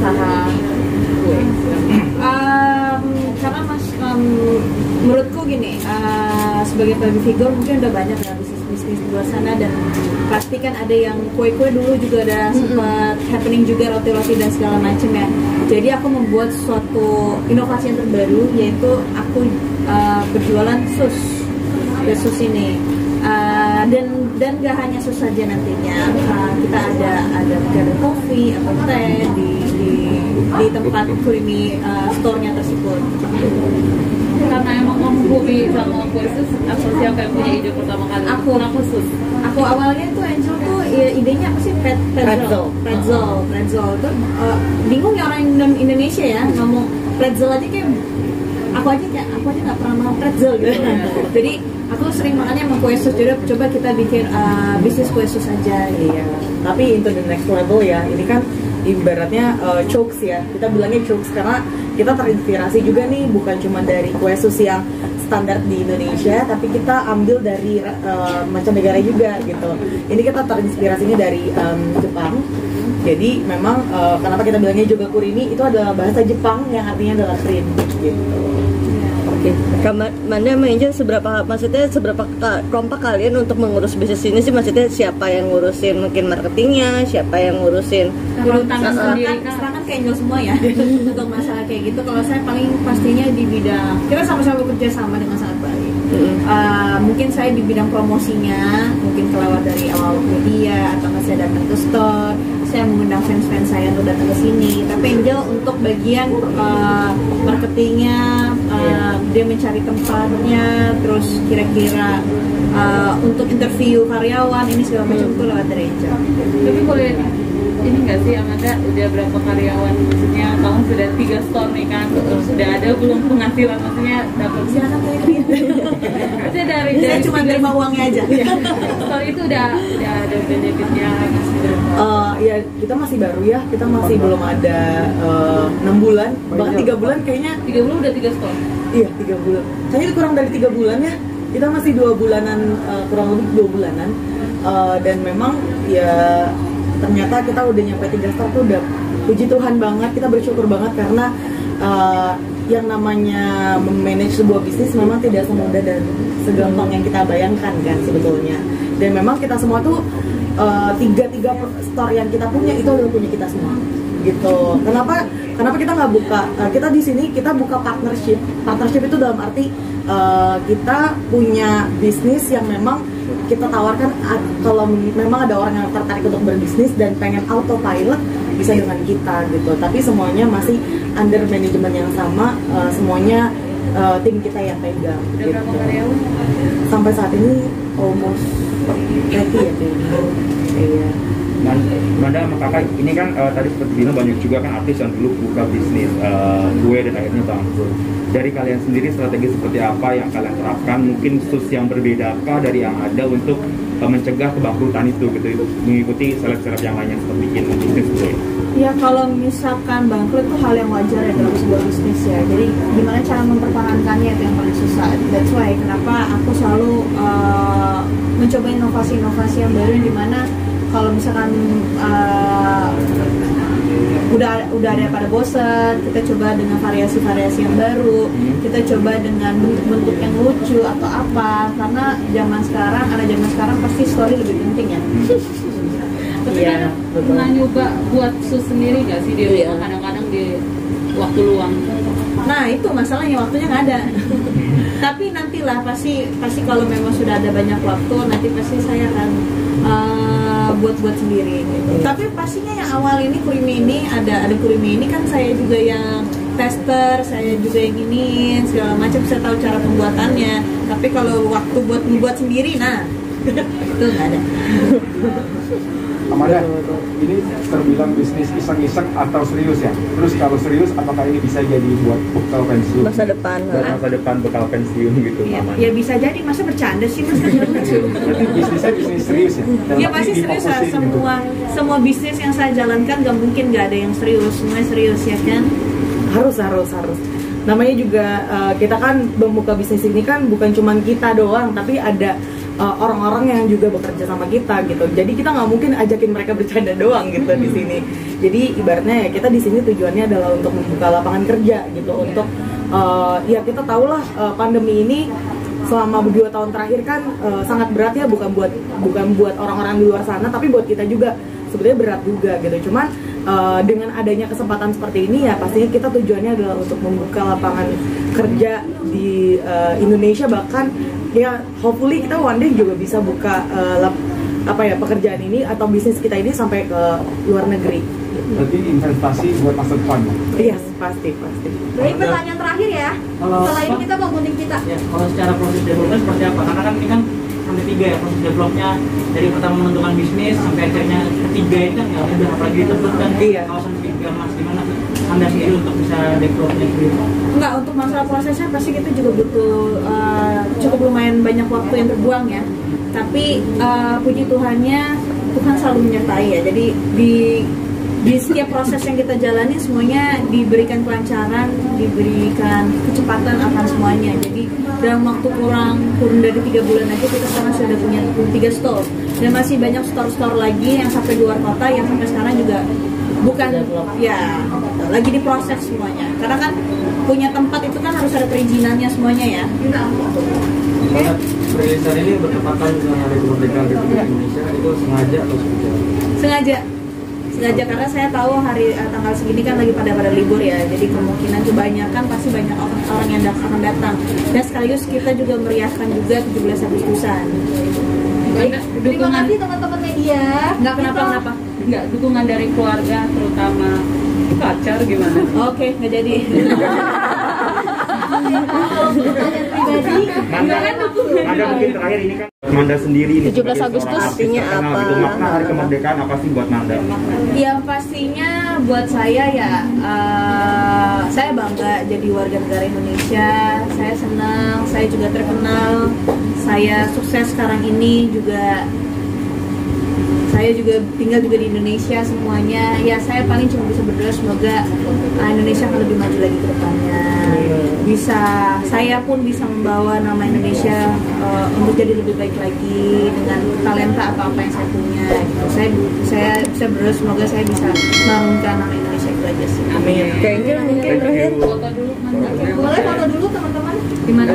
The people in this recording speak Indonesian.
usaha kue? Karena menurutku gini, sebagai public figure mungkin udah banyak ya bisnis di luar sana, dan pasti kan ada yang kue-kue dulu juga ada sempat happening juga, roti-roti dan segala macam ya. Jadi aku membuat suatu inovasi yang terbaru, yaitu aku berjualan sus ini. Dan gak hanya sus saja nantinya, kita ada kopi atau teh di tempat Kurimi store-nya tersebut. Karena emang kamu hobi sama kue sus, atau siapa yang punya ide pertama kali? Aku sus. Aku awalnya tuh Angel tuh idenya apa sih, pretzel tuh bingung ya orang Indonesia ya ngomong pretzel aja, kayak aku aja nggak pernah mau pretzel gitu. Jadi aku sering makannya sama kue sus, jadi coba kita bikin bisnis kue sus aja. Iya, tapi into the next level ya. Ini kan ibaratnya chokes ya, kita bilangnya chokes karena kita terinspirasi juga nih, bukan cuma dari kue sus yang standar di Indonesia, tapi kita ambil dari mancanegara juga gitu. Ini kita terinspirasinya dari Jepang. Jadi memang kenapa kita bilangnya juga kurimi, itu adalah bahasa Jepang yang artinya adalah cream gitu. Oke, Manda Angel seberapa kompak kalian untuk mengurus bisnis ini sih? Maksudnya siapa yang ngurusin mungkin marketingnya, siapa yang ngurusin serangan kayak Angel semua ya untuk masalah kayak gitu. Kalau saya paling pastinya di bidang, kita sama-sama bekerja sama dengan sangat baik. Mungkin saya di bidang promosinya, mungkin kelewat dari awal media, atau nggak saya datang ke store, saya mengundang fans-fans saya untuk datang ke sini. Tapi Angel untuk bagian marketingnya, dia mencari tempatnya, terus kira-kira untuk interview karyawan ini segala macam itu lewat dari Angel. Tapi boleh ini nggak sih, Amanda udah berapa karyawan? Maksudnya kamu sudah 3 store nih kan, sudah ada belum penghasilan, maksudnya dapat? Silakan tanya. Maksudnya dari Saya cuma terima uangnya aja. store itu udah ada benefitnya. Ya kita masih baru ya, kita masih belum ada 6 bulan, bahkan 3 bulan kayaknya. 3 bulan udah 3 store? Iya, 3 bulan. Kayaknya kurang dari 3 bulan ya. Kita masih 2 bulanan, kurang lebih 2 bulanan. Dan memang ya ternyata kita udah nyampe 3 store tuh udah puji Tuhan banget, kita bersyukur banget karena yang namanya memanage sebuah bisnis memang tidak semudah dan segampang yang kita bayangkan kan sebetulnya. Dan memang kita semua tuh tiga store yang kita punya itu adalah punya kita semua gitu. Kenapa kita nggak buka, kita di sini kita buka partnership itu dalam arti kita punya bisnis yang memang kita tawarkan, kalau memang ada orang yang tertarik untuk berbisnis dan pengen autopilot bisa dengan kita gitu, tapi semuanya masih under manajemen yang sama, semuanya tim kita yang pegang. Udah gitu. berapa karyawan? Sampai saat ini almost 30 ya kayaknya. Iya. Manda sama kakak ini kan tadi seperti bilang banyak juga kan artis yang dulu buka bisnis kue dan akhirnya bangkrut. Dari kalian sendiri strategi seperti apa yang kalian terapkan? Mungkin sus yang berbedakah dari yang ada untuk mencegah kebangkrutan itu gitu, mengikuti seleb-seleb yang lainnya seperti bikin bisnis kue? Ya kalau misalkan bangkrut itu hal yang wajar ya dalam sebuah bisnis ya. Jadi gimana cara mempertahankannya itu yang paling susah. That's why kenapa aku selalu mencoba inovasi-inovasi yang baru, di mana kalau misalkan udah ada pada bosan, kita coba dengan variasi-variasi yang baru, kita coba dengan bentuk-bentuk yang lucu atau apa, karena anak zaman sekarang pasti story lebih penting ya. Tapi kan pernah nyoba buat sus sendiri nggak sih di rumah, kadang-kadang di waktu luang? Nah itu masalahnya, waktunya nggak ada. Tapi nantilah pasti kalau memang sudah ada banyak waktu, nanti pasti saya akan buat sendiri gitu. Tapi pastinya yang awal ini kurimi ini ada kurimi ini kan saya juga yang tester, saya juga yang iniin segala macam, saya tahu cara pembuatannya. Tapi kalau waktu buat membuat sendiri, nah itu nggak ada. Amanda, ini terbilang bisnis iseng-iseng atau serius ya? Terus kalau serius, apakah ini bisa jadi buat bekal pensiun? masa depan Bekal pensiun gitu. Ya bisa jadi, masa bercanda sih mas, kan lucu. Berarti bisnisnya bisnis serius ya? Ya pasti serius lah, semua bisnis yang saya jalankan gak mungkin gak ada yang serius, semuanya serius ya kan? Harus. Namanya juga kita kan membuka bisnis ini kan bukan cuma kita doang, tapi ada orang-orang yang juga bekerja sama kita gitu. Jadi kita nggak mungkin ajakin mereka bercanda doang gitu di sini. Jadi ibaratnya ya kita di sini tujuannya adalah untuk membuka lapangan kerja gitu. Untuk ya kita tahulah pandemi ini selama 2 tahun terakhir kan sangat berat ya, bukan buat orang-orang di luar sana, tapi buat kita juga sebetulnya berat juga gitu. Cuman dengan adanya kesempatan seperti ini ya pastinya kita tujuannya adalah untuk membuka lapangan kerja di Indonesia, bahkan ya hopefully kita one day juga bisa buka pekerjaan ini atau bisnis kita ini sampai ke luar negeri. Berarti investasi buat masa depan. Yes, pasti. Baik, pertanyaan terakhir ya. Setelah ini kita mau gunting kita. Ya, kalau secara proses development seperti apa? Karena kan ini kan sampai 3 ya proses developnya, dari pertama menentukan bisnis sampai akhirnya ketiga ini kan ya udah apalagi tersebut kan kawasan ketiga Mas, gimana Anda sendiri untuk bisa developnya sendiri? Enggak, untuk masalah prosesnya pasti kita juga butuh cukup lumayan banyak waktu yang terbuang ya. Tapi puji Tuhannya, Tuhan selalu menyertai ya. Jadi di setiap proses yang kita jalani semuanya diberikan kelancaran, diberikan kecepatan akan semuanya. Jadi dalam waktu kurun dari 3 bulan aja kita sekarang sudah punya 3 store dan masih banyak store-store lagi yang sampai luar kota yang sampai sekarang juga bukan ya lagi diproses semuanya. Karena kan punya tempat itu kan harus ada perizinannya semuanya ya. Perilisan ini bertepatan dengan Hari Kemerdekaan Republik Indonesia, itu sengaja atau seperti apa? Sengaja karena saya tahu tanggal segini kan lagi pada libur ya, jadi kemungkinan kebanyakan pasti banyak orang yang akan datang, dan sekaligus kita juga meriahkan juga 17 Agustusan. Terima kasih teman-teman media. Nggak kenapa. Nggak, dukungan dari keluarga terutama pacar gimana? Oke, nggak jadi. Manda mungkin terakhir ini kan Manda sendiri ini 17 Agustus artinya apa? Gitu. Makna Hari Kemerdekaan apa sih buat Manda? Yang pastinya buat saya ya saya bangga jadi warga negara Indonesia. Saya senang, saya juga terkenal, saya sukses sekarang ini juga. Saya juga tinggal juga di Indonesia semuanya. Ya saya paling cuma bisa berdoa semoga Indonesia akan lebih maju lagi ke depannya. Saya pun bisa membawa nama Indonesia untuk jadi lebih baik lagi dengan talenta apa yang saya punya. Gitu. Saya bisa berdoa semoga saya bisa mengharumkan nama Indonesia itu aja sih. Amin. Kayaknya mungkin terakhir Foto dulu, Boleh foto dulu teman-teman. Gimana?